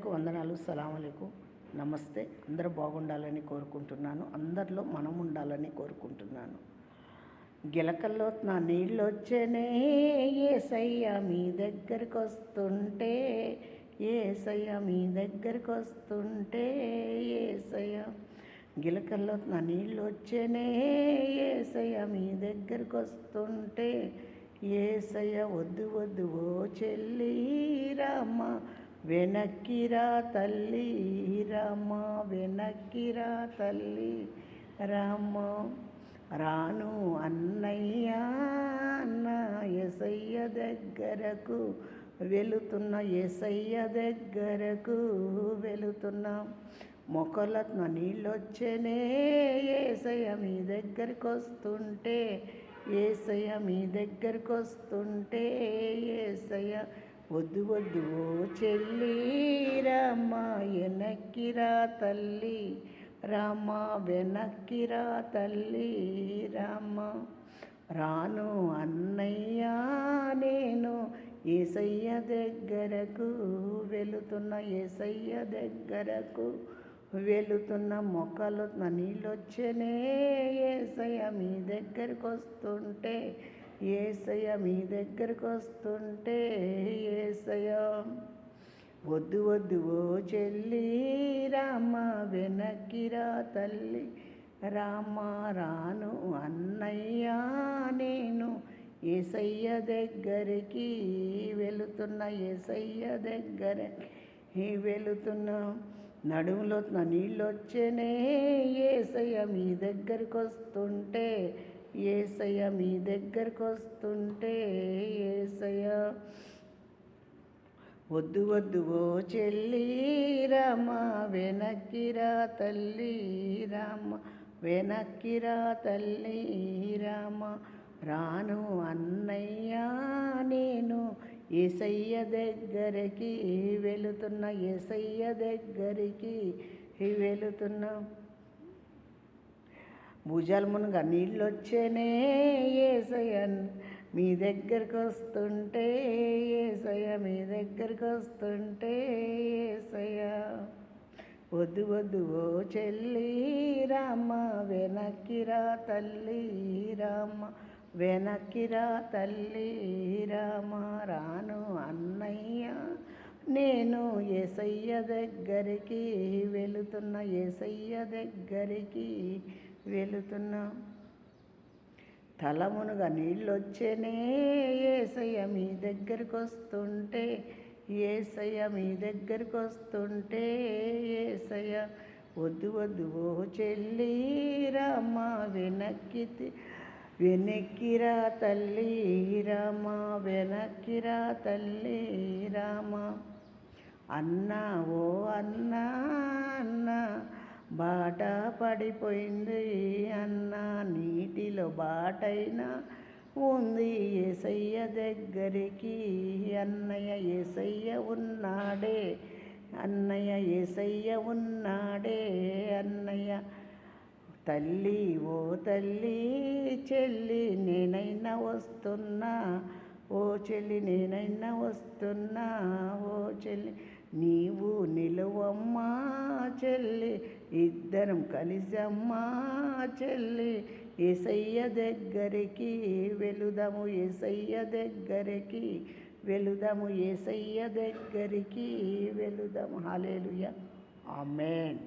అందరికీ వందనాలు. సలాం అలైకుం, నమస్తే. అందరూ బాగుండాలని కోరుకుంటున్నాను. అందరిలో మనం ఉండాలని కోరుకుంటున్నాను. గిలకల్లో నా నీళ్ళు వచ్చేనే యేసయ్య మీ దగ్గరికి వస్తుంటే, యేసయ్య మీ దగ్గరికి వస్తుంటే, యేసయ్య గిలకల్లో నా నీళ్ళు వచ్చేనే యేసయ్య మీ దగ్గరికి వస్తుంటే, యేసయ్య వద్దు వద్దు ఓ చెల్లి రామ వెనక్కిరా తల్లి రామ, వెనక్కిరా తల్లి రామ. రాను అన్నయ్య నా యేసయ్య దగ్గరకు వెళుతున్న, యేసయ్య దగ్గరకు వెళుతున్నా. మొక్కలకు నీళ్ళొచ్చేనే యేసయ్య మీ దగ్గరికి వస్తుంటే, యేసయ్య మీ దగ్గరికి వస్తుంటే, యేసయ్య వద్దు వద్దు ఓ చెల్లి రామ వెనక్కిరా తల్లి రామ, వెనక్కిరా తల్లి రామ. రాను అన్నయ్య నేను యేసయ్య దగ్గరకు వెళుతున్న, యేసయ్య దగ్గరకు వెళుతున్న. మొక్కలు నీళ్ళొచ్చేనే యేసయ్య మీ దగ్గరికి వస్తుంటే, యేసయ్య మీ దగ్గరికి వస్తుంటే, యేసయ్య వద్దు వద్దు ఓ చెల్లి రామ వెనక్కిరా తల్లి రామ. రాను అన్నయ్య నేను యేసయ్య దగ్గరికి వెళుతున్న, యేసయ్య దగ్గరికి వెళుతున్నా. నడుములో నీళ్ళొచ్చేనే యేసయ్య మీ దగ్గరికి వస్తుంటే, యేసయ్య మీ దగ్గరికి వస్తుంటే, యేసయ్య వద్దు వద్దు ఓ చెల్లి రామ వెనక్కిరా తల్లి రామ, వెనక్కిరా తల్లి రామ. రాను అన్నయ్య నేను యేసయ్య దగ్గరికి వెళుతున్న, యేసయ్య దగ్గరికి వెళుతున్నా. భుజాల మునుగా నీళ్ళొచ్చేనే యేసయ్య మీ దగ్గరికి వస్తుంటే, యేసయ్య మీ దగ్గరికి వస్తుంటే, యేసయ్య వద్దు వద్దు ఓ చెల్లి రామ వెనక్కిరా తల్లి రామ, వెనక్కిరా తల్లి రామ. రాను అన్నయ్య నేను యేసయ్య దగ్గరికి వెళుతున్న, యేసయ్య దగ్గరికి వెళుతున్నా. తలమునుగా నీళ్ళొచ్చేనే యేసయ్య మీ దగ్గరికి వస్తుంటే, యేసయ్య మీ దగ్గరికి వస్తుంటే, యేసయ్య వద్దు వద్దు ఓ చెల్లి రామ వెనక్కిరా తల్లి రామ, వెనక్కిరా తల్లి రామ. అన్నా ఓ అన్నా అన్నా బాట పడిపోయింది అన్నా, నీటిలో బాటైనా ఉంది యేసయ్య దగ్గరికి. అన్నయ్య యేసయ్య ఉన్నాడే, అన్నయ్య యేసయ్య ఉన్నాడే అన్నయ్య. తల్లి ఓ తల్లి చెల్లి నేనైనా వస్తున్నా, ఓ చెల్లి నేనైనా వస్తున్నా, ఓ చెల్లి నీవు నిలువమ్మా చెల్లి, ఇద్దరం కలిసమ్మా చెల్లి. యేసయ్య దగ్గరికి వెళుదాము, యేసయ్య దగ్గరికి వెళుదాము, యేసయ్య దగ్గరికి వెళుదాము. హల్లెలూయా, ఆమేన్.